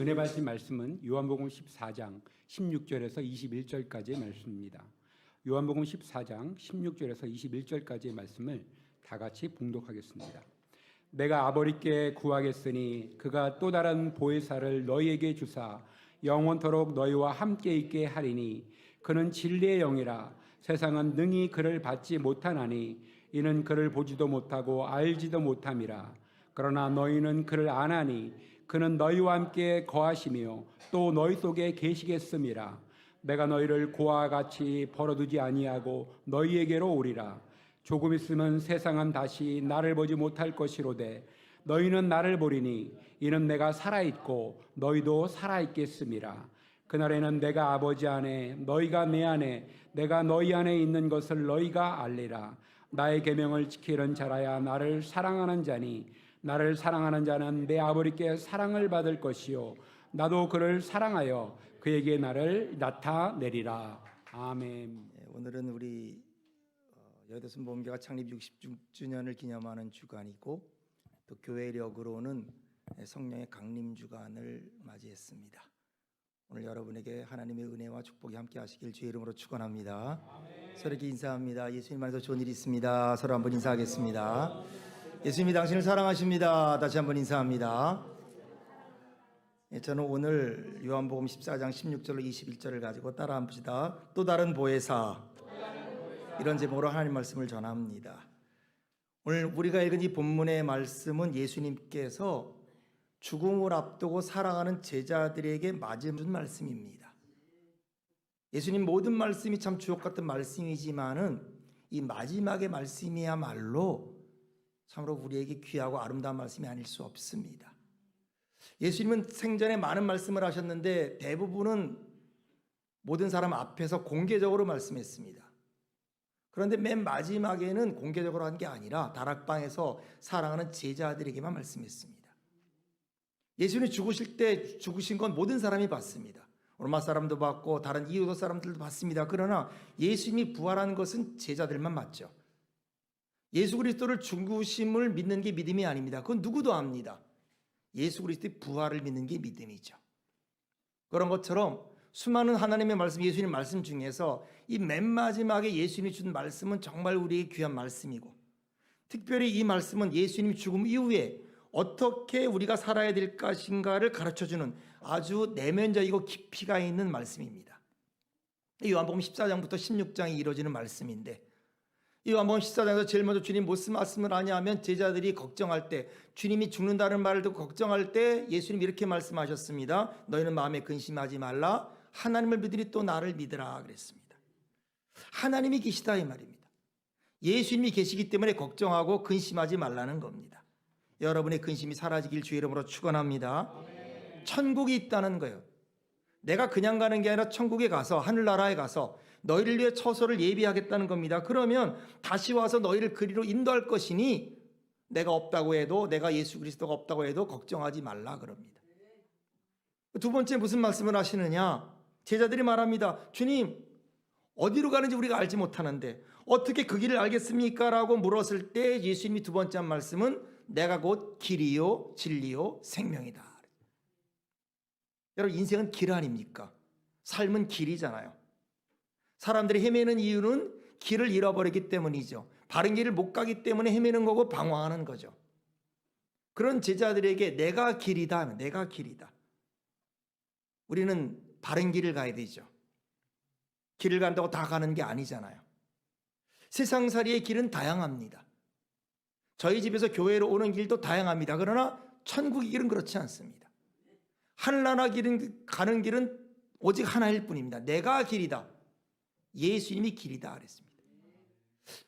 은혜 받으신 말씀은 요한복음 14장 16절에서 21절까지의 말씀입니다. 요한복음 14장 16절에서 21절까지의 말씀을 다 같이 봉독하겠습니다. 내가 아버지께 구하겠으니 그가 또 다른 보혜사를 너희에게 주사 영원토록 너희와 함께 있게 하리니 그는 진리의 영이라. 세상은 능히 그를 받지 못하나니 이는 그를 보지도 못하고 알지도 못함이라. 그러나 너희는 그를 아나니 그는 너희와 함께 거하시며 또 너희 속에 계시겠음이라. 내가 너희를 고아와 같이 버려두지 아니하고 너희에게로 오리라. 조금 있으면 세상은 다시 나를 보지 못할 것이로되 너희는 나를 보리니 이는 내가 살아있고 너희도 살아있겠음이라. 그날에는 내가 아버지 안에 너희가 내 안에 내가 너희 안에 있는 것을 너희가 알리라. 나의 계명을 지키는 자라야 나를 사랑하는 자니 나를 사랑하는 자는 내 아버지께 사랑을 받을 것이요 나도 그를 사랑하여 그에게 나를 나타내리라. 아멘. 오늘은 우리 여의도순복음교가 창립 66주년을 기념하는 주간이고 또 교회력으로는 성령의 강림 주간을 맞이했습니다. 오늘 여러분에게 하나님의 은혜와 축복이 함께 하시길 주의 이름으로 축원합니다. 서로 이렇게 인사합니다. 예수님 안에서 좋은 일이 있습니다. 서로 한번 인사하겠습니다. 예수님이 당신을 사랑하십니다. 다시 한번 인사합니다. 저는 오늘 요한복음 14장 16절로 21절을 가지고 따라 한번 봅시다. 또 다른 보혜사, 이런 제목으로 하나님 말씀을 전합니다. 오늘 우리가 읽은 이 본문의 말씀은 예수님께서 죽음을 앞두고 살아가는 제자들에게 맞은 말씀입니다. 예수님 모든 말씀이 참 주옥 같은 말씀이지만은 이 마지막의 말씀이야말로 참으로 우리에게 귀하고 아름다운 말씀이 아닐 수 없습니다. 예수님은 생전에 많은 말씀을 하셨는데 대부분은 모든 사람 앞에서 공개적으로 말씀했습니다. 그런데 맨 마지막에는 공개적으로 한 게 아니라 다락방에서 사랑하는 제자들에게만 말씀했습니다. 예수님이 죽으실 때 죽으신 건 모든 사람이 봤습니다. 로마 사람도 봤고 다른 이웃 사람들도 봤습니다. 그러나 예수님이 부활한 것은 제자들만 봤죠. 예수 그리스도를 죽으심을 믿는 게 믿음이 아닙니다. 그건 누구도 압니다. 예수 그리스도의 부활을 믿는 게 믿음이죠. 그런 것처럼 수많은 하나님의 말씀, 예수님 말씀 중에서 이 맨 마지막에 예수님이 준 말씀은 정말 우리에게 귀한 말씀이고 특별히 이 말씀은 예수님 죽음 이후에 어떻게 우리가 살아야 될 것인가를 가르쳐주는 아주 내면적이고 깊이가 있는 말씀입니다. 요한복음 14장부터 16장이 이루어지는 말씀인데 이 요한복음 14장에서 제일 먼저 주님 무슨 말씀을 하냐 하면 제자들이 걱정할 때 주님이 죽는다는 말을 듣고 걱정할 때 예수님 이렇게 말씀하셨습니다. 너희는 마음에 근심하지 말라. 하나님을 믿으니 또 나를 믿으라 그랬습니다. 하나님이 계시다 이 말입니다. 예수님이 계시기 때문에 걱정하고 근심하지 말라는 겁니다. 여러분의 근심이 사라지길 주의 이름으로 축원합니다. 천국이 있다는 거예요. 내가 그냥 가는 게 아니라 천국에 가서 하늘나라에 가서 너희를 위해 처소를 예비하겠다는 겁니다. 그러면 다시 와서 너희를 그리로 인도할 것이니 내가 없다고 해도 내가 예수 그리스도가 없다고 해도 걱정하지 말라 그럽니다. 두 번째 무슨 말씀을 하시느냐? 제자들이 말합니다. 주님 어디로 가는지 우리가 알지 못하는데 어떻게 그 길을 알겠습니까? 라고 물었을 때 예수님이 두 번째 한 말씀은 내가 곧 길이요 진리요 생명이다. 여러분 인생은 길 아닙니까? 삶은 길이잖아요. 사람들이 헤매는 이유는 길을 잃어버리기 때문이죠. 바른 길을 못 가기 때문에 헤매는 거고 방황하는 거죠. 그런 제자들에게 내가 길이다 하면 내가 길이다. 우리는 바른 길을 가야 되죠. 길을 간다고 다 가는 게 아니잖아요. 세상살이의 길은 다양합니다. 저희 집에서 교회로 오는 길도 다양합니다. 그러나 천국의 길은 그렇지 않습니다. 하늘나라 길은 가는 길은 오직 하나일 뿐입니다. 내가 길이다. 예수님이 길이다 그랬습니다.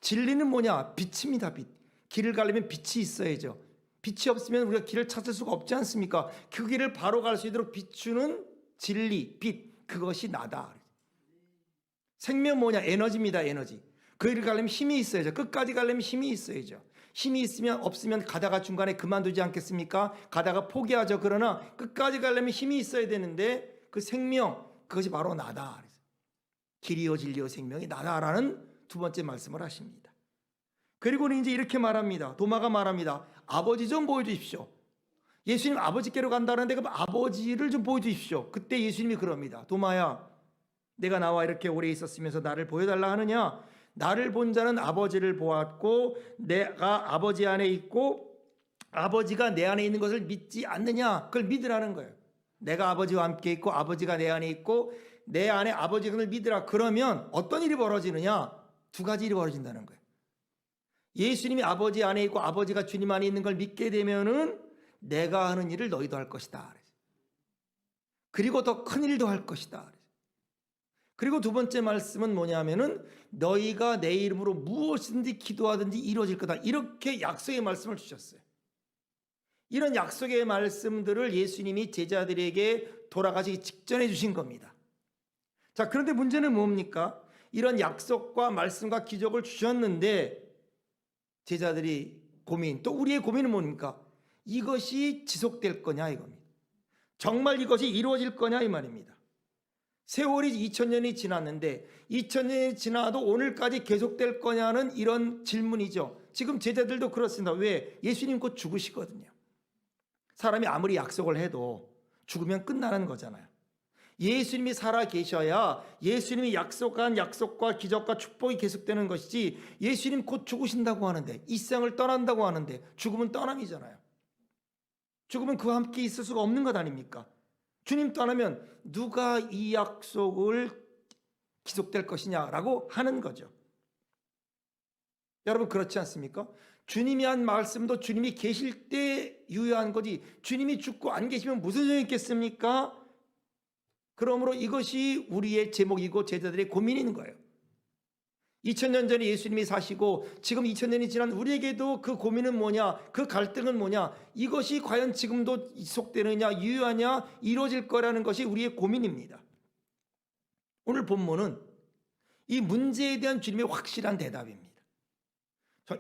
진리는 뭐냐? 빛입니다. 빛. 길을 가려면 빛이 있어야죠. 빛이 없으면 우리가 길을 찾을 수가 없지 않습니까? 그 길을 바로 갈 수 있도록 비추는 진리, 빛, 그것이 나다. 생명 뭐냐? 에너지입니다. 에너지. 그 길을 가려면 힘이 있어야죠. 끝까지 가려면 힘이 있어야죠. 힘이 있으면 없으면 가다가 중간에 그만두지 않겠습니까? 가다가 포기하죠. 그러나 끝까지 가려면 힘이 있어야 되는데 그 생명, 그것이 바로 나다. 길이요 진리요 생명이 나다라는 두 번째 말씀을 하십니다. 그리고는 이제 이렇게 말합니다. 도마가 말합니다. 아버지 좀 보여주십시오. 예수님 아버지께로 간다는데 그럼 아버지를 좀 보여주십시오. 그때 예수님이 그럽니다. 도마야, 내가 나와 이렇게 오래 있었으면서 나를 보여달라 하느냐? 나를 본 자는 아버지를 보았고 내가 아버지 안에 있고 아버지가 내 안에 있는 것을 믿지 않느냐? 그걸 믿으라는 거예요. 내가 아버지와 함께 있고 아버지가 내 안에 있고 내 안에 아버지가 그걸 믿으라. 그러면 어떤 일이 벌어지느냐? 두 가지 일이 벌어진다는 거예요. 예수님이 아버지 안에 있고 아버지가 주님 안에 있는 걸 믿게 되면은 내가 하는 일을 너희도 할 것이다. 그리고 더 큰 일도 할 것이다. 그리고 두 번째 말씀은 뭐냐면은 너희가 내 이름으로 무엇이든지 기도하든지 이루어질 거다. 이렇게 약속의 말씀을 주셨어요. 이런 약속의 말씀들을 예수님이 제자들에게 돌아가시기 직전에 주신 겁니다. 자, 그런데 문제는 뭡니까? 이런 약속과 말씀과 기적을 주셨는데 제자들이 고민, 또 우리의 고민은 뭡니까? 이것이 지속될 거냐 이겁니다. 정말 이것이 이루어질 거냐 이 말입니다. 세월이 2000년이 지났는데 2000년이 지나도 오늘까지 계속될 거냐는 이런 질문이죠. 지금 제자들도 그렇습니다. 왜? 예수님 곧 죽으시거든요. 사람이 아무리 약속을 해도 죽으면 끝나는 거잖아요. 예수님이 살아 계셔야 예수님이 약속한 약속과 기적과 축복이 계속되는 것이지, 예수님 곧 죽으신다고 하는데, 이 세상을 떠난다고 하는데 죽음은 떠남이잖아요. 죽으면 그와 함께 있을 수가 없는 것 아닙니까? 주님 떠나면 누가 이 약속을 지속될 것이냐라고 하는 거죠. 여러분 그렇지 않습니까? 주님이 한 말씀도 주님이 계실 때 유효한 거지, 주님이 죽고 안 계시면 무슨 소용이 있겠습니까? 그러므로 이것이 우리의 제목이고 제자들의 고민인 거예요. 2000년 전에 예수님이 사시고 지금 2000년이 지난 우리에게도 그 고민은 뭐냐, 그 갈등은 뭐냐, 이것이 과연 지금도 지속되느냐, 유효하냐, 이루어질 거라는 것이 우리의 고민입니다. 오늘 본문은 이 문제에 대한 주님의 확실한 대답입니다.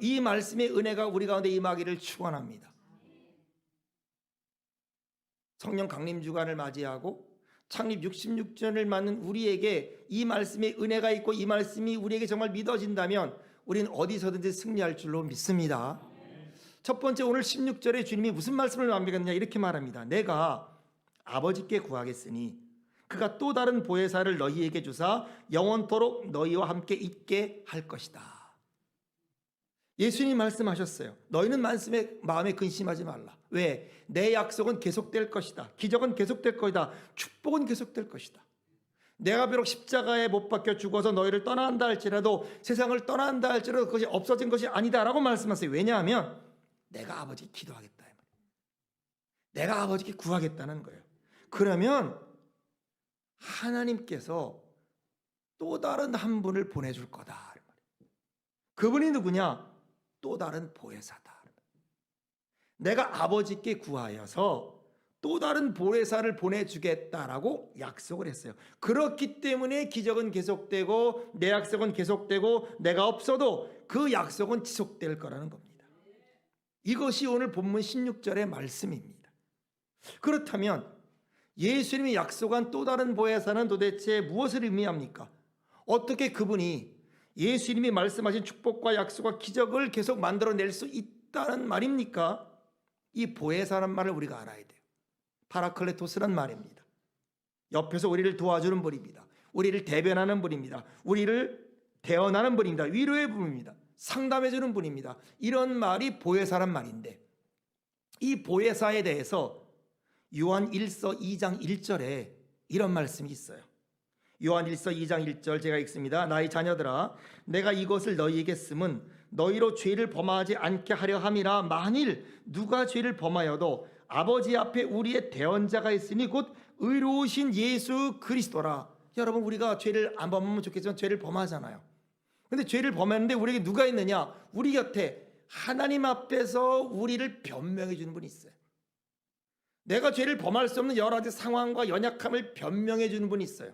이 말씀의 은혜가 우리 가운데 임하기를 축원합니다. 성령 강림 주간을 맞이하고 창립 66주년을 맞는 우리에게 이 말씀의 은혜가 있고 이 말씀이 우리에게 정말 믿어진다면 우리는 어디서든지 승리할 줄로 믿습니다. 첫 번째, 오늘 16절에 주님이 무슨 말씀을 남기겠느냐 이렇게 말합니다. 내가 아버지께 구하겠으니 그가 또 다른 보혜사를 너희에게 주사 영원토록 너희와 함께 있게 할 것이다. 예수님 말씀하셨어요. 너희는 말씀에 마음에 근심하지 말라. 왜? 내 약속은 계속될 것이다. 기적은 계속될 것이다. 축복은 계속될 것이다. 내가 비록 십자가에 못 박혀 죽어서 너희를 떠난다 할지라도, 세상을 떠난다 할지라도 그것이 없어진 것이 아니다라고 말씀하세요. 왜냐하면 내가 아버지께 기도하겠다. 내가 아버지께 구하겠다는 거예요. 그러면 하나님께서 또 다른 한 분을 보내줄 거다. 그분이 누구냐? 또 다른 보혜사다. 내가 아버지께 구하여서 또 다른 보혜사를 보내주겠다라고 약속을 했어요. 그렇기 때문에 기적은 계속되고 내 약속은 계속되고 내가 없어도 그 약속은 지속될 거라는 겁니다. 이것이 오늘 본문 16절의 말씀입니다. 그렇다면 예수님이 약속한 또 다른 보혜사는 도대체 무엇을 의미합니까? 어떻게 그분이 예수님이 말씀하신 축복과 약속과 기적을 계속 만들어낼 수 있다는 말입니까? 이 보혜사라는 말을 우리가 알아야 돼요. 파라클레토스란 말입니다. 옆에서 우리를 도와주는 분입니다. 우리를 대변하는 분입니다. 우리를 대언하는 분입니다. 위로의 분입니다. 상담해주는 분입니다. 이런 말이 보혜사란 말인데, 이 보혜사에 대해서 요한 1서 2장 1절에 이런 말씀이 있어요. 요한 1서 2장 1절 제가 읽습니다. 나의 자녀들아, 내가 이것을 너희에게 쓰면 너희로 죄를 범하지 않게 하려 함이라. 만일 누가 죄를 범하여도 아버지 앞에 우리의 대언자가 있으니 곧 의로우신 예수 그리스도라. 여러분, 우리가 죄를 안 범하면 좋겠지만 죄를 범하잖아요. 근데 죄를 범했는데 우리에게 누가 있느냐? 우리 곁에 하나님 앞에서 우리를 변명해 주는 분이 있어요. 내가 죄를 범할 수 없는 여러 가지 상황과 연약함을 변명해 주는 분이 있어요.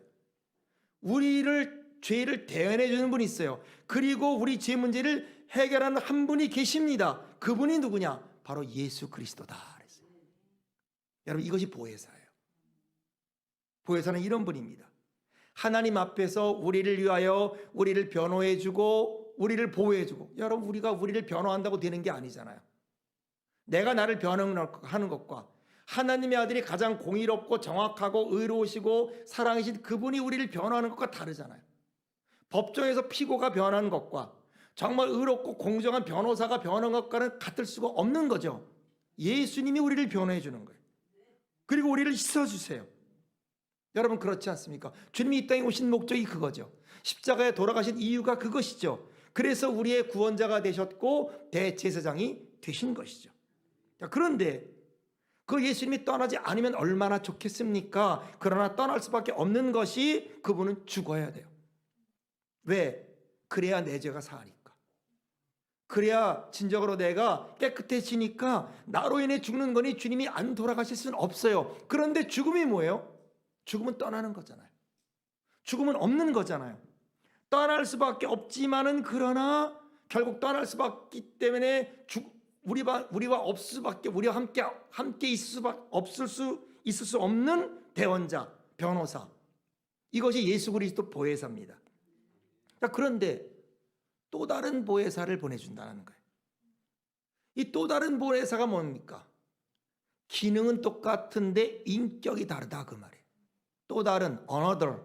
우리를 죄를 대언해 주는 분이 있어요. 그리고 우리 죄 문제를 해결하는 한 분이 계십니다. 그분이 누구냐? 바로 예수 그리스도다. 그랬어요. 여러분, 이것이 보혜사예요. 보혜사는 이런 분입니다. 하나님 앞에서 우리를 위하여 우리를 변호해 주고 우리를 보호해 주고. 여러분, 우리가 우리를 변호한다고 되는 게 아니잖아요. 내가 나를 변호하는 것과 하나님의 아들이 가장 공의롭고 정확하고 의로우시고 사랑이신 그분이 우리를 변호하는 것과 다르잖아요. 법정에서 피고가 변하는 것과 정말 의롭고 공정한 변호사가 변하는 것과는 같을 수가 없는 거죠. 예수님이 우리를 변호해 주는 거예요. 그리고 우리를 씻어주세요. 여러분 그렇지 않습니까? 주님이 이 땅에 오신 목적이 그거죠. 십자가에 돌아가신 이유가 그것이죠. 그래서 우리의 구원자가 되셨고 대제사장이 되신 것이죠. 그런데 그 예수님이 떠나지 않으면 얼마나 좋겠습니까? 그러나 떠날 수밖에 없는 것이 그분은 죽어야 돼요. 왜? 그래야 내 죄가 사하니까. 그래야 진정으로 내가 깨끗해지니까 나로 인해 죽는 거니 주님이 안 돌아가실 수는 없어요. 그런데 죽음이 뭐예요? 죽음은 떠나는 거잖아요. 죽음은 없는 거잖아요. 떠날 수밖에 없지만은 그러나 결국 떠날 수밖에 때문에 우리와 없을 수밖에 우리와 함께 있을 수 없는 대원자, 변호사. 이것이 예수 그리스도 보혜사입니다. 그런데 또 다른 보혜사를 보내준다는 거예요. 이 또 다른 보혜사가 뭡니까? 기능은 똑같은데 인격이 다르다 그 말이에요. 또 다른 another,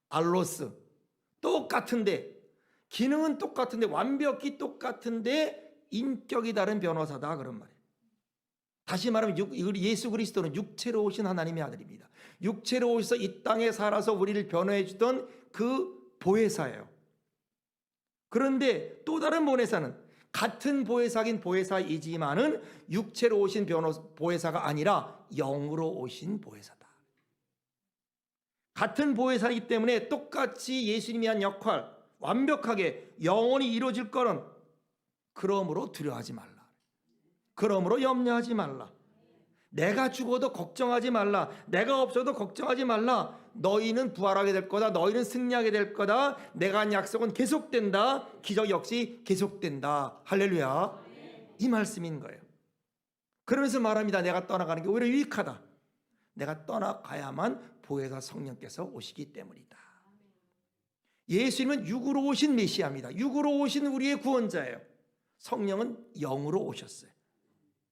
알로스 똑같은데 기능은 똑같은데 완벽히 똑같은데 인격이 다른 변호사다 그런 말이에요. 다시 말하면 예수 그리스도는 육체로 오신 하나님의 아들입니다. 육체로 오셔서 이 땅에 살아서 우리를 변호해 주던 그 보혜사예요. 그런데 또 다른 보혜사는 같은 보혜사긴 보혜사이지만은 육체로 오신 보혜사가 아니라 영으로 오신 보혜사다. 같은 보혜사이기 때문에 똑같이 예수님이 한 역할 완벽하게 영원히 이루어질 거는 그러므로 두려워하지 말라. 그러므로 염려하지 말라. 내가 죽어도 걱정하지 말라. 내가 없어도 걱정하지 말라. 너희는 부활하게 될 거다. 너희는 승리하게 될 거다. 내가 한 약속은 계속된다. 기적 역시 계속된다. 할렐루야. 이 말씀인 거예요. 그러면서 말합니다. 내가 떠나가는 게 오히려 유익하다. 내가 떠나가야만 보혜사 성령께서 오시기 때문이다. 예수님은 육으로 오신 메시아입니다. 육으로 오신 우리의 구원자예요. 성령은 영으로 오셨어요.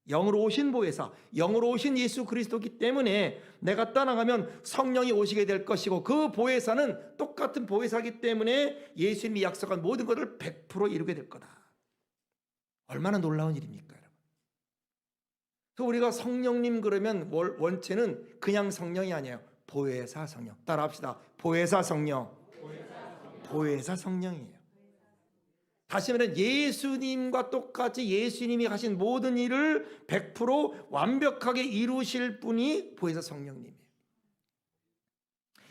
영으로 오신 보혜사, 영으로 오신 예수 그리스도이기 때문에 내가 떠나가면 성령이 오시게 될 것이고 그 보혜사는 똑같은 보혜사이기 때문에 예수님이 약속한 모든 것을 100% 이루게 될 거다. 얼마나 놀라운 일입니까, 여러분? 그래서 우리가 성령님 그러면 원체는 그냥 성령이 아니에요. 보혜사 성령. 따라합시다. 보혜사 성령. 보혜사 성령이에요. 다시 말하면 예수님과 똑같이 예수님이 하신 모든 일을 100% 완벽하게 이루실 분이 보혜사 성령님이에요.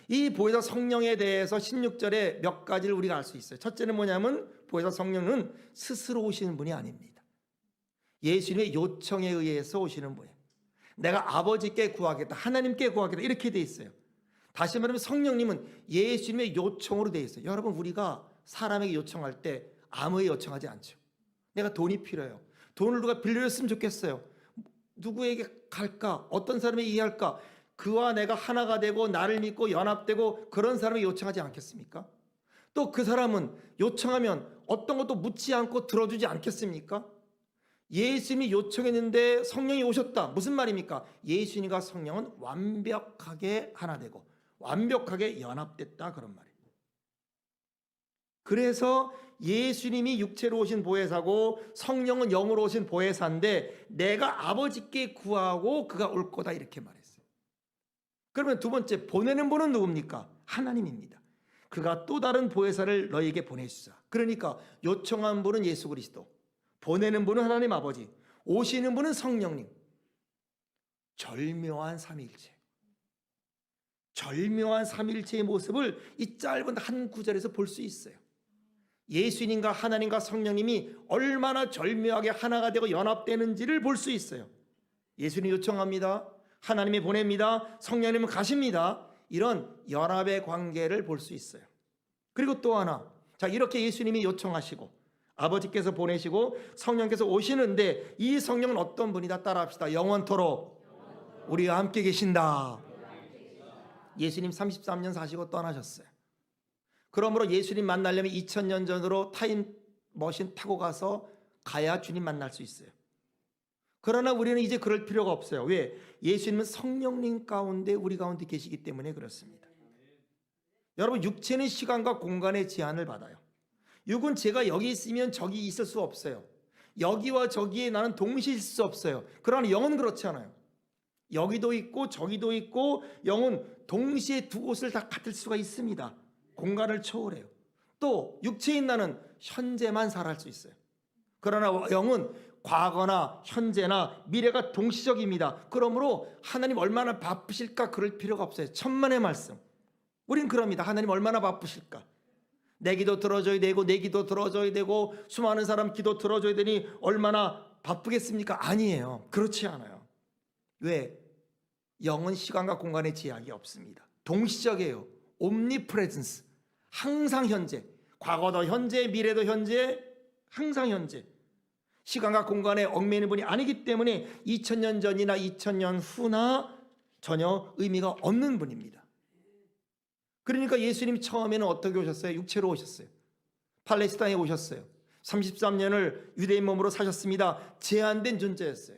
이 보혜사 성령에 대해서 16절에 몇 가지를 우리가 알 수 있어요. 첫째는 뭐냐면 보혜사 성령은 스스로 오시는 분이 아닙니다. 예수님의 요청에 의해서 오시는 분이에요. 내가 아버지께 구하겠다, 하나님께 구하겠다 이렇게 돼 있어요. 다시 말하면 성령님은 예수님의 요청으로 돼 있어요. 여러분 우리가 사람에게 요청할 때 아무에 요청하지 않죠. 내가 돈이 필요해요. 돈을 누가 빌려줬으면 좋겠어요. 누구에게 갈까? 어떤 사람에게 이해할까? 그와 내가 하나가 되고 나를 믿고 연합되고 그런 사람에게 요청하지 않겠습니까? 또 그 사람은 요청하면 어떤 것도 묻지 않고 들어주지 않겠습니까? 예수님이 요청했는데 성령이 오셨다. 무슨 말입니까? 예수님과 성령은 완벽하게 하나 되고 완벽하게 연합됐다 그런 말이에요. 그래서 예수님이 육체로 오신 보혜사고 성령은 영으로 오신 보혜사인데 내가 아버지께 구하고 그가 올 거다 이렇게 말했어요. 그러면 두 번째 보내는 분은 누굽니까? 하나님입니다. 그가 또 다른 보혜사를 너희에게 보내주사. 그러니까 요청한 분은 예수 그리스도, 보내는 분은 하나님 아버지, 오시는 분은 성령님. 절묘한 삼위일체. 절묘한 삼위일체의 모습을 이 짧은 한 구절에서 볼 수 있어요. 예수님과 하나님과 성령님이 얼마나 절묘하게 하나가 되고 연합되는지를 볼 수 있어요. 예수님 요청합니다. 하나님이 보냅니다. 성령님은 가십니다. 이런 연합의 관계를 볼 수 있어요. 그리고 또 하나, 자 이렇게 예수님이 요청하시고 아버지께서 보내시고 성령께서 오시는데 이 성령은 어떤 분이다? 따라합시다. 영원토록 우리와 함께 계신다. 예수님 33년 사시고 떠나셨어요. 그러므로 예수님 만나려면 2000년 전으로 타임머신 타고 가야 주님 만날 수 있어요. 그러나 우리는 이제 그럴 필요가 없어요. 왜? 예수님은 성령님 가운데 우리 가운데 계시기 때문에 그렇습니다. 여러분, 육체는 시간과 공간의 제한을 받아요. 육은 제가 여기 있으면 저기 있을 수 없어요. 여기와 저기에 나는 동시에 있을 수 없어요. 그러나 영은 그렇지 않아요. 여기도 있고 저기도 있고, 영은 동시에 두 곳을 다 갖을 수가 있습니다. 공간을 초월해요. 또 육체인 나는 현재만 살아갈 수 있어요. 그러나 영은 과거나 현재나 미래가 동시적입니다. 그러므로 하나님 얼마나 바쁘실까 그럴 필요가 없어요. 천만의 말씀. 우린 그럽니다. 하나님 얼마나 바쁘실까? 내 기도 들어줘야 되고 내 기도 들어줘야 되고 수많은 사람 기도 들어줘야 되니 얼마나 바쁘겠습니까? 아니에요. 그렇지 않아요. 왜? 영은 시간과 공간의 제약이 없습니다. 동시적이에요. 옴니프레전스. 항상 현재. 과거도 현재, 미래도 현재, 항상 현재. 시간과 공간에 얽매이는 분이 아니기 때문에 2000년 전이나 2000년 후나 전혀 의미가 없는 분입니다. 그러니까 예수님이 처음에는 어떻게 오셨어요? 육체로 오셨어요. 팔레스타인에 오셨어요. 33년을 유대인 몸으로 사셨습니다. 제한된 존재였어요.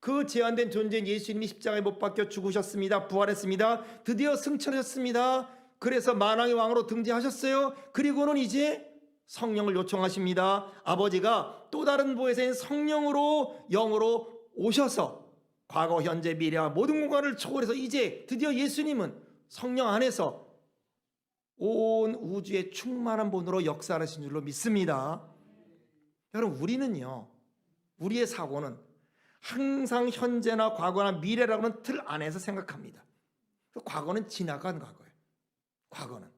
그 제한된 존재인 예수님이 십자가에 못 박혀 죽으셨습니다. 부활했습니다. 드디어 승천하셨습니다. 그래서 만왕의 왕으로 등재하셨어요. 그리고는 이제 성령을 요청하십니다. 아버지가 또 다른 보혜사인 성령으로 영으로 오셔서 과거, 현재, 미래와 모든 공간을 초월해서 이제 드디어 예수님은 성령 안에서 온 우주의 충만한 본으로 역사하신 줄로 믿습니다. 여러분, 우리는요, 우리의 사고는 항상 현재나 과거나 미래라고 하는 틀 안에서 생각합니다. 과거는 지나간 과거예요. 과거는.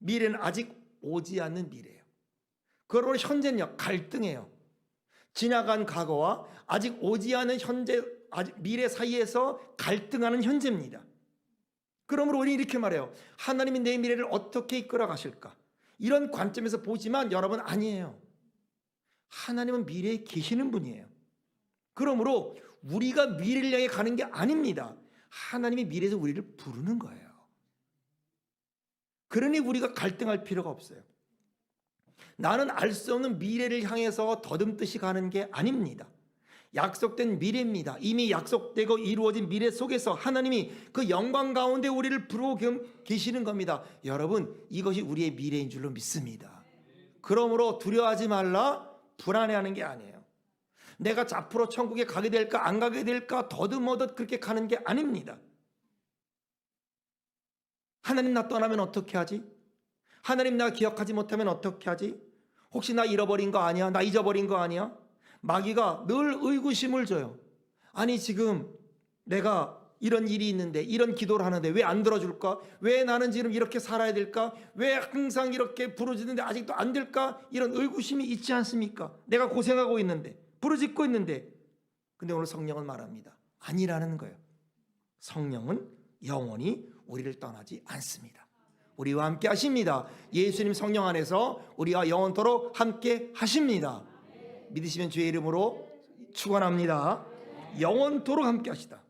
미래는 아직 오지 않는 미래예요. 그러므로 현재는요, 갈등해요. 지나간 과거와 아직 오지 않은 현재, 아직 미래 사이에서 갈등하는 현재입니다. 그러므로 우리 이렇게 말해요. 하나님이 내 미래를 어떻게 이끌어 가실까? 이런 관점에서 보지만 여러분, 아니에요. 하나님은 미래에 계시는 분이에요. 그러므로 우리가 미래를 향해 가는 게 아닙니다. 하나님이 미래에서 우리를 부르는 거예요. 그러니 우리가 갈등할 필요가 없어요. 나는 알 수 없는 미래를 향해서 더듬듯이 가는 게 아닙니다. 약속된 미래입니다. 이미 약속되고 이루어진 미래 속에서 하나님이 그 영광 가운데 우리를 부르고 계시는 겁니다. 여러분, 이것이 우리의 미래인 줄로 믿습니다. 그러므로 두려워하지 말라, 불안해하는 게 아니에요. 내가 앞으로 천국에 가게 될까 안 가게 될까 더듬어듯 그렇게 가는 게 아닙니다. 하나님 나 떠나면 어떻게 하지? 하나님 나 기억하지 못하면 어떻게 하지? 혹시 나 잃어버린 거 아니야? 나 잊어버린 거 아니야? 마귀가 늘 의구심을 줘요. 아니, 지금 내가 이런 일이 있는데, 이런 기도를 하는데 왜 안 들어줄까? 왜 나는 지금 이렇게 살아야 될까? 왜 항상 이렇게 부르짖는데 아직도 안 될까? 이런 의구심이 있지 않습니까? 내가 고생하고 있는데, 부르짖고 있는데. 근데 오늘 성령은 말합니다. 아니라는 거예요. 성령은 영원히 우리를 떠나지 않습니다. 우리와 함께 하십니다. 예수님 성령 안에서 우리와 영원토록 함께 하십니다. 믿으시면 주의 이름으로 축원합니다. 영원토록 함께 하시다.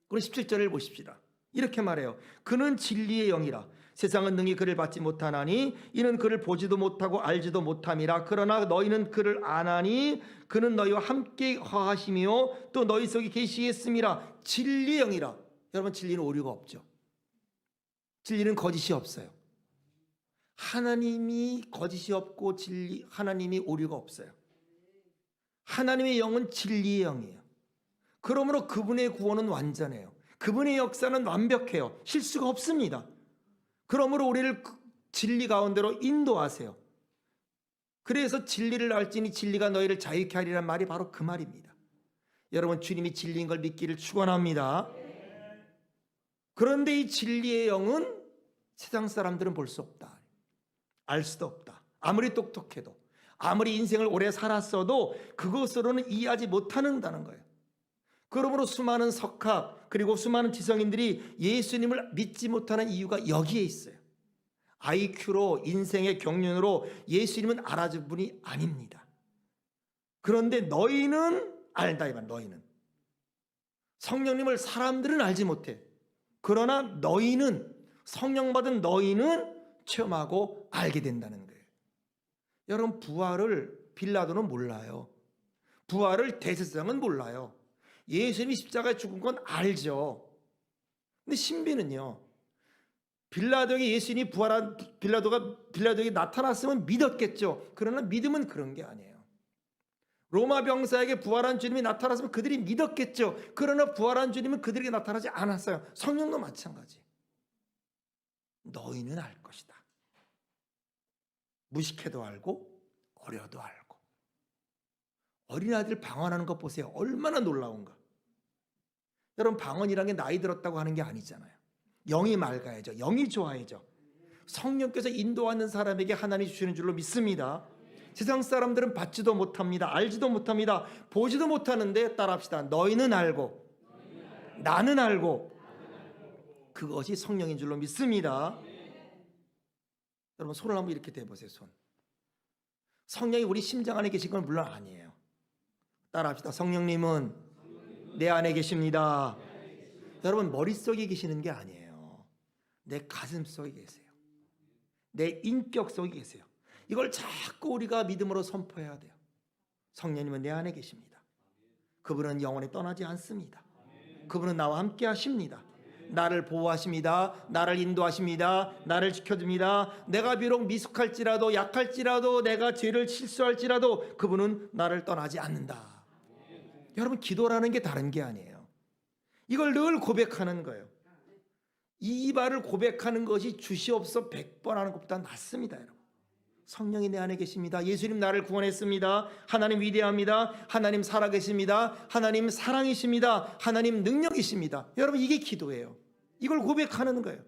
그리고 17절을 보십시다. 이렇게 말해요. 그는 진리의 영이라. 세상은 능히 그를 받지 못하나니 이는 그를 보지도 못하고 알지도 못함이라. 그러나 너희는 그를 아나니 그는 너희와 함께 화하시며 또 너희 속에 계시겠음이라. 진리의 영이라. 여러분, 진리는 오류가 없죠. 진리는 거짓이 없어요. 하나님이 거짓이 없고 하나님이 오류가 없어요. 하나님의 영은 진리의 영이에요. 그러므로 그분의 구원은 완전해요. 그분의 역사는 완벽해요. 실수가 없습니다. 그러므로 우리를 진리 가운데로 인도하세요. 그래서 진리를 알지니 진리가 너희를 자유케 하리란 말이 바로 그 말입니다. 여러분, 주님이 진리인 걸 믿기를 축원합니다. 그런데 이 진리의 영은 세상 사람들은 볼 수 없다. 알 수도 없다. 아무리 똑똑해도, 아무리 인생을 오래 살았어도 그것으로는 이해하지 못한다는 거예요. 그러므로 수많은 석학 그리고 수많은 지성인들이 예수님을 믿지 못하는 이유가 여기에 있어요. IQ로, 인생의 경륜으로 예수님은 알아준 분이 아닙니다. 그런데 너희는 알다, 이 말. 너희는 성령님을 사람들은 알지 못해. 그러나 너희는, 성령 받은 너희는 체험하고 알게 된다는 거예요. 여러분, 부활을 빌라도는 몰라요. 부활을 대제사장은 몰라요. 예수님이 십자가에 죽은 건 알죠. 근데 신비는요, 빌라도에게 예수님이 부활한 빌라도에게 나타났으면 믿었겠죠. 그러나 믿음은 그런 게 아니에요. 로마 병사에게 부활한 주님이 나타났으면 그들이 믿었겠죠. 그러나 부활한 주님은 그들에게 나타나지 않았어요. 성령도 마찬가지. 너희는 알 것이다. 무식해도 알고 어려도 알고. 어린아이들 방언하는 것 보세요. 얼마나 놀라운가. 여러분, 방언이라는 게 나이 들었다고 하는 게 아니잖아요. 영이 맑아야죠. 영이 좋아야죠. 성령께서 인도하는 사람에게 하나님이 주시는 줄로 믿습니다. 세상 사람들은 받지도 못합니다. 알지도 못합니다. 보지도 못하는데 따라합시다. 너희는 알고 나는 알고 그것이 성령인 줄로 믿습니다. 여러분, 손을 한번 이렇게 대보세요. 손. 성령이 우리 심장 안에 계신 건 물론 아니에요. 따라합시다. 성령님은 내 안에 계십니다. 여러분, 머릿속에 계시는 게 아니에요. 내 가슴 속에 계세요. 내 인격 속에 계세요. 이걸 자꾸 우리가 믿음으로 선포해야 돼요. 성령님은 내 안에 계십니다. 그분은 영원히 떠나지 않습니다. 그분은 나와 함께 하십니다. 나를 보호하십니다. 나를 인도하십니다. 나를 지켜줍니다. 내가 비록 미숙할지라도 약할지라도 내가 죄를 실수할지라도 그분은 나를 떠나지 않는다. 여러분, 기도라는 게 다른 게 아니에요. 이걸 늘 고백하는 거예요. 이 말을 고백하는 것이 주시옵소 100번 하는 것보다 낫습니다. 여러분, 성령이 내 안에 계십니다. 예수님 나를 구원했습니다. 하나님 위대합니다. 하나님 살아계십니다. 하나님 사랑이십니다. 하나님 능력이십니다. 여러분, 이게 기도예요. 이걸 고백하는 거예요.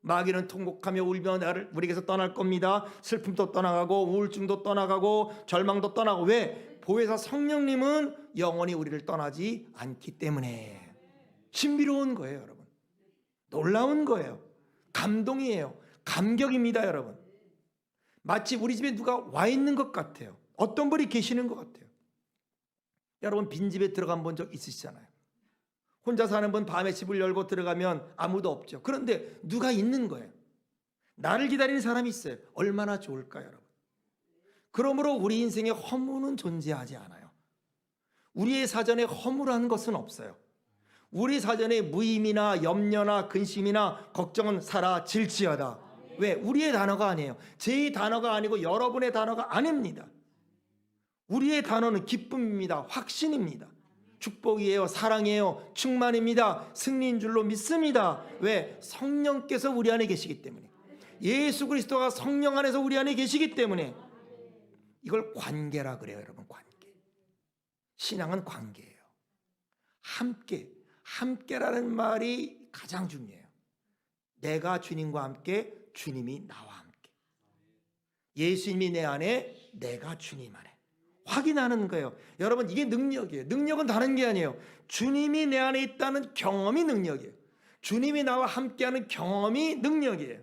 마귀는 통곡하며 울며 우리에게서 떠날 겁니다. 슬픔도 떠나가고 우울증도 떠나가고 절망도 떠나고. 왜? 보혜사 성령님은 영원히 우리를 떠나지 않기 때문에. 신비로운 거예요. 여러분, 놀라운 거예요. 감동이에요. 감격입니다. 여러분, 마치 우리 집에 누가 와 있는 것 같아요. 어떤 분이 계시는 것 같아요. 여러분, 빈집에 들어간 본 적 있으시잖아요. 혼자 사는 분 밤에 집을 열고 들어가면 아무도 없죠. 그런데 누가 있는 거예요. 나를 기다리는 사람이 있어요. 얼마나 좋을까요, 여러분? 그러므로 우리 인생에 허무는 존재하지 않아요. 우리의 사전에 허무라는 것은 없어요. 우리 사전에 무임이나 염려나 근심이나 걱정은 사라질지어다. 왜? 우리의 단어가 아니에요. 제 단어가 아니고 여러분의 단어가 아닙니다. 우리의 단어는 기쁨입니다. 확신입니다. 축복이에요. 사랑이에요. 충만입니다. 승리인 줄로 믿습니다. 왜? 성령께서 우리 안에 계시기 때문에. 예수 그리스도가 성령 안에서 우리 안에 계시기 때문에. 이걸 관계라 그래요. 여러분, 관계. 신앙은 관계예요. 함께. 함께라는 말이 가장 중요해요. 내가 주님과 함께, 주님이 나와 함께. 예수님이 내 안에, 내가 주님 안에. 확인하는 거예요. 여러분, 이게 능력이에요. 능력은 다른 게 아니에요. 주님이 내 안에 있다는 경험이 능력이에요. 주님이 나와 함께하는 경험이 능력이에요.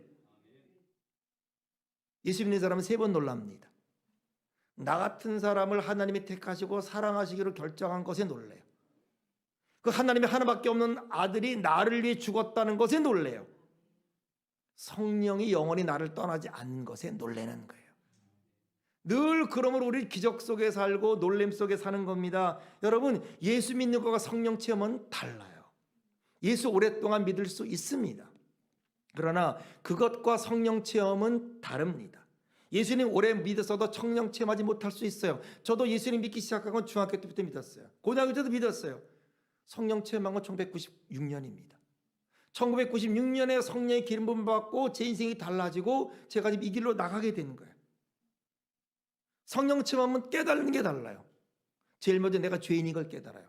예수 믿는 사람은 3번 놀랍니다. 나 같은 사람을 하나님이 택하시고 사랑하시기로 결정한 것에 놀래요. 그 하나님의 하나밖에 없는 아들이 나를 위해 죽었다는 것에 놀래요. 성령이 영원히 나를 떠나지 않는 것에 놀라는 거예요. 늘 그러므로 우리 기적 속에 살고 놀램 속에 사는 겁니다. 여러분, 예수 믿는 것과 성령 체험은 달라요. 예수 오랫동안 믿을 수 있습니다. 그러나 그것과 성령 체험은 다릅니다. 예수님 오래 믿었어도 성령 체험하지 못할 수 있어요. 저도 예수님 믿기 시작한 건 중학교 때부터 믿었어요. 고등학교 때도 믿었어요. 성령 체험한 건 1996년입니다. 1996년에 성령의 기름 부음 받고 제 인생이 달라지고 제가 지금 이 길로 나가게 되는 거예요. 성령 체험하면 깨달는 게 달라요. 제일 먼저 내가 죄인인 걸 깨달아요.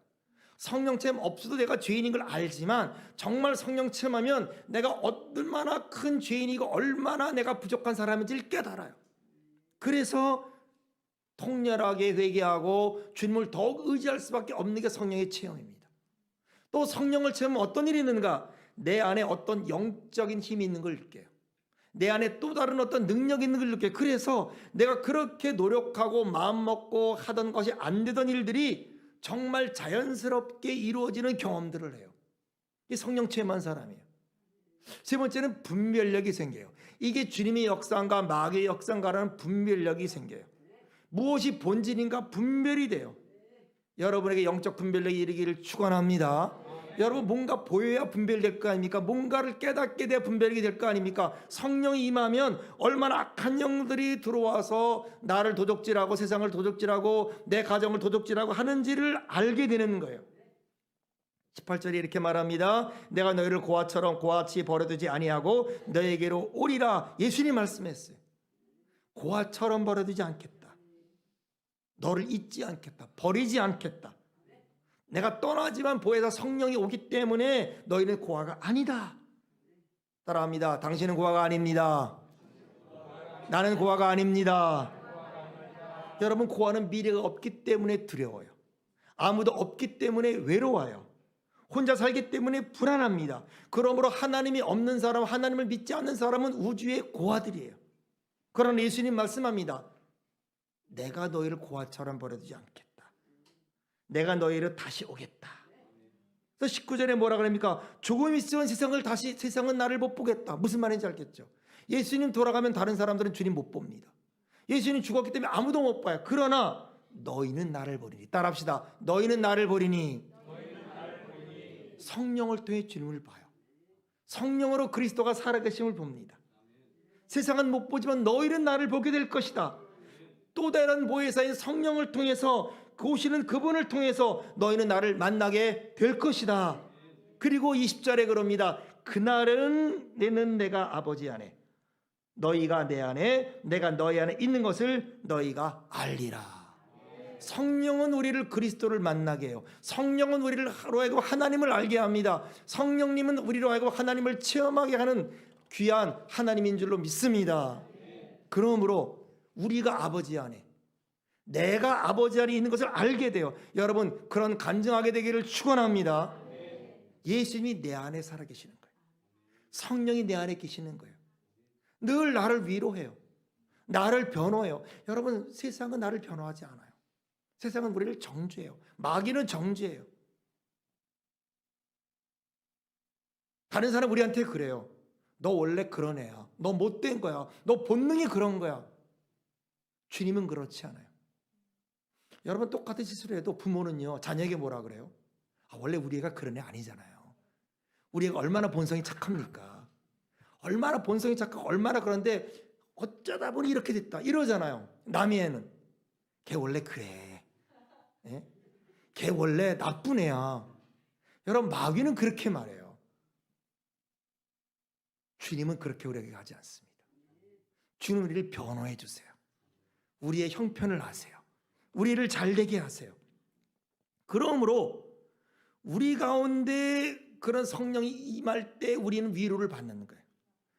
성령 체험 없어도 내가 죄인인 걸 알지만 정말 성령 체험하면 내가 얼마나 큰 죄인이고 얼마나 내가 부족한 사람인지를 깨달아요. 그래서 통렬하게 회개하고 주님을 더욱 의지할 수밖에 없는 게 성령의 체험입니다. 또 성령을 체험하면 어떤 일이 있는가? 내 안에 어떤 영적인 힘이 있는 걸 느껴요. 내 안에 또 다른 어떤 능력이 있는 걸 느껴요. 그래서 내가 그렇게 노력하고 마음먹고 하던 것이 안 되던 일들이 정말 자연스럽게 이루어지는 경험들을 해요. 이 성령 체험한 사람이에요. 3번째는 분별력이 생겨요. 이게 주님의 역사인가 마귀의 역사인가라는 분별력이 생겨요. 무엇이 본질인가 분별이 돼요. 여러분에게 영적 분별력이 이르기를 축원합니다. 여러분 뭔가 보여야 분별될 거 아닙니까? 뭔가를 깨닫게 돼야 분별이 될 거 아닙니까? 성령이 임하면 얼마나 악한 영들이 들어와서 나를 도적질하고 세상을 도적질하고 내 가정을 도적질하고 하는지를 알게 되는 거예요. 18절에 이렇게 말합니다. 내가 너희를 고아처럼 고아같이 버려두지 아니하고 너에게로 오리라. 예수님 말씀했어요. 고아처럼 버려두지 않겠다. 너를 잊지 않겠다. 버리지 않겠다. 내가 떠나지만 보혜사 성령이 오기 때문에 너희는 고아가 아니다. 따라합니다. 당신은 고아가 아닙니다. 나는 고아가 아닙니다. 여러분, 고아는 미래가 없기 때문에 두려워요. 아무도 없기 때문에 외로워요. 혼자 살기 때문에 불안합니다. 그러므로 하나님이 없는 사람, 하나님을 믿지 않는 사람은 우주의 고아들이에요. 그러나 예수님 말씀합니다. 내가 너희를 고아처럼 버려두지 않겠다. 내가 너희를 다시 오겠다. 그래서 19절에 뭐라 그럽니까? 조금 있으면 세상은 나를 못 보겠다. 무슨 말인지 알겠죠? 예수님 돌아가면 다른 사람들은 주님 못 봅니다. 예수님 죽었기 때문에 아무도 못 봐요. 그러나 너희는 나를 보리니. 따라합시다. 너희는 나를 보리니. 성령을 통해 주님을 봐요. 성령으로 그리스도가 살아계심을 봅니다. 세상은 못 보지만 너희는 나를 보게 될 것이다. 또 다른 보혜사인 성령을 통해서 오시는 그분을 통해서 너희는 나를 만나게 될 것이다. 그리고 20절에 그럽니다. 그날은 내가 아버지 안에, 너희가 내 안에, 내가 너희 안에 있는 것을 너희가 알리라. 성령은 우리를 그리스도를 만나게 해요. 성령은 우리를 하루하여금 하나님을 알게 합니다. 성령님은 우리로 하여금 하나님을 체험하게 하는 귀한 하나님인 줄로 믿습니다. 그러므로 우리가 아버지 안에, 내가 아버지 안에 있는 것을 알게 돼요. 여러분, 그런 간증하게 되기를 축원합니다. 예수님이 내 안에 살아계시는 거예요. 성령이 내 안에 계시는 거예요. 늘 나를 위로해요. 나를 변호해요. 여러분, 세상은 나를 변호하지 않아요. 세상은 우리를 정죄해요. 마귀는 정죄해요. 다른 사람 우리한테 그래요. 너 원래 그런 애야. 너 못된 거야. 너 본능이 그런 거야. 주님은 그렇지 않아요. 여러분, 똑같은 실수를 해도 부모는요, 자녀에게 뭐라 그래요? 원래 우리 애가 그런 애 아니잖아요. 우리 애가 얼마나 본성이 착합니까? 얼마나 본성이 착하고 얼마나 그런데 어쩌다 보니 이렇게 됐다 이러잖아요. 남의 애는 걔 원래 그래. 예? 걔 원래 나쁜 애야. 여러분, 마귀는 그렇게 말해요. 주님은 그렇게 우리에게 하지 않습니다. 주님은 우리를 변호해 주세요. 우리의 형편을 아세요. 우리를 잘되게 하세요. 그러므로 우리 가운데 그런 성령이 임할 때 우리는 위로를 받는 거예요.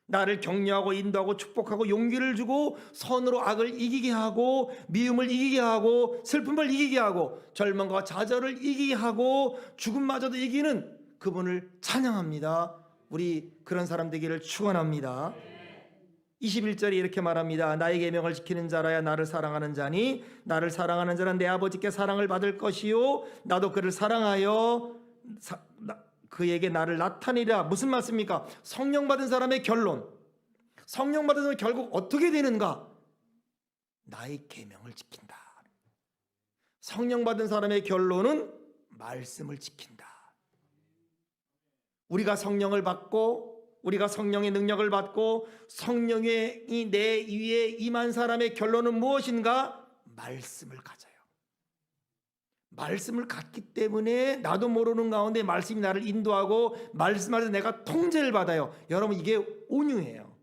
나를 격려하고 인도하고 축복하고 용기를 주고 선으로 악을 이기게 하고 미움을 이기게 하고 슬픔을 이기게 하고 절망과 좌절을 이기게 하고 죽음마저도 이기는 그분을 찬양합니다. 우리 그런 사람 되기를 축원합니다. 21절에 이렇게 말합니다. 나의 계명을 지키는 자라야 나를 사랑하는 자니 나를 사랑하는 자는 내 아버지께 사랑을 받을 것이요 나도 그를 사랑하여 그에게 나를 나타내리라. 무슨 말씀입니까? 성령 받은 사람의 결론. 성령 받은 사람은 결국 어떻게 되는가? 나의 계명을 지킨다. 성령 받은 사람의 결론은 말씀을 지킨다. 우리가 성령을 받고 우리가 성령의 능력을 받고 성령이 내 위에 임한 사람의 결론은 무엇인가? 말씀을 가져요. 말씀을 갖기 때문에 나도 모르는 가운데 말씀이 나를 인도하고 말씀하면서 내가 통제를 받아요. 여러분, 이게 온유예요.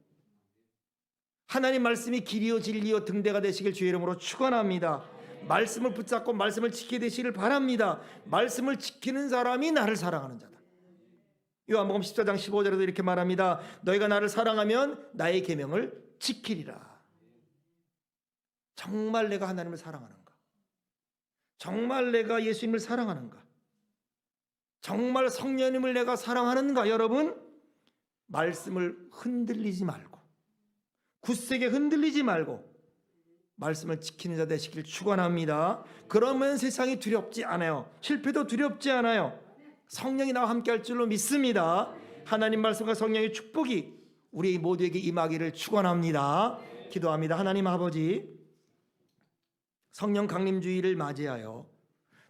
하나님 말씀이 길이요 진리요 등대가 되시길 주의 이름으로 축원합니다. 말씀을 붙잡고 말씀을 지키게 되시길 바랍니다. 말씀을 지키는 사람이 나를 사랑하는 자다. 요한복음 14장 15절에도 이렇게 말합니다. 너희가 나를 사랑하면 나의 계명을 지키리라. 정말 내가 하나님을 사랑하는가? 정말 내가 예수님을 사랑하는가? 정말 성령님을 내가 사랑하는가? 여러분, 말씀을 흔들리지 말고 굳세게 흔들리지 말고 말씀을 지키는 자 되시길 축원합니다. 그러면 세상이 두렵지 않아요. 실패도 두렵지 않아요. 성령이 나와 함께 할 줄로 믿습니다. 하나님 말씀과 성령의 축복이 우리 모두에게 임하기를 축원합니다. 기도합니다. 하나님 아버지, 성령 강림주의를 맞이하여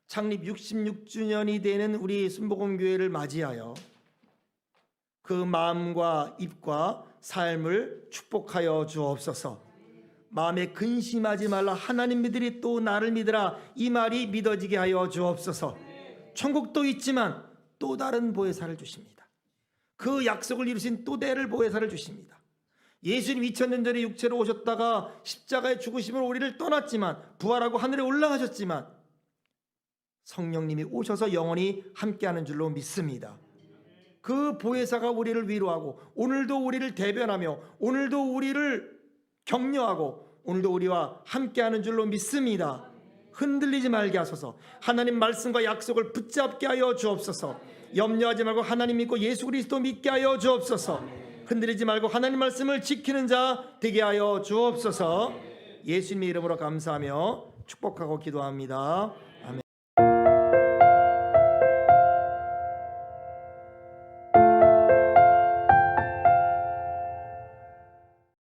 창립 66주년이 되는 우리 순복음교회를 맞이하여 그 마음과 입과 삶을 축복하여 주옵소서. 마음에 근심하지 말라, 하나님 믿으리 또 나를 믿으라, 이 말이 믿어지게 하여 주옵소서. 천국도 있지만 또 다른 보혜사를 주십니다. 그 약속을 이루신 또 다른 보혜사를 주십니다. 예수님 2000년 전에 육체로 오셨다가 십자가의 죽으심으로 우리를 떠났지만, 부활하고 하늘에 올라가셨지만 성령님이 오셔서 영원히 함께하는 줄로 믿습니다. 그 보혜사가 우리를 위로하고 오늘도 우리를 대변하며 오늘도 우리를 격려하고 오늘도 우리와 함께하는 줄로 믿습니다. 흔들리지 말게 하소서. 하나님 말씀과 약속을 붙잡게 하여 주옵소서. 염려하지 말고 하나님 믿고 예수 그리스도 믿게 하여 주옵소서. 흔들리지 말고 하나님 말씀을 지키는 자 되게 하여 주옵소서. 예수님의 이름으로 감사하며 축복하고 기도합니다. 아멘.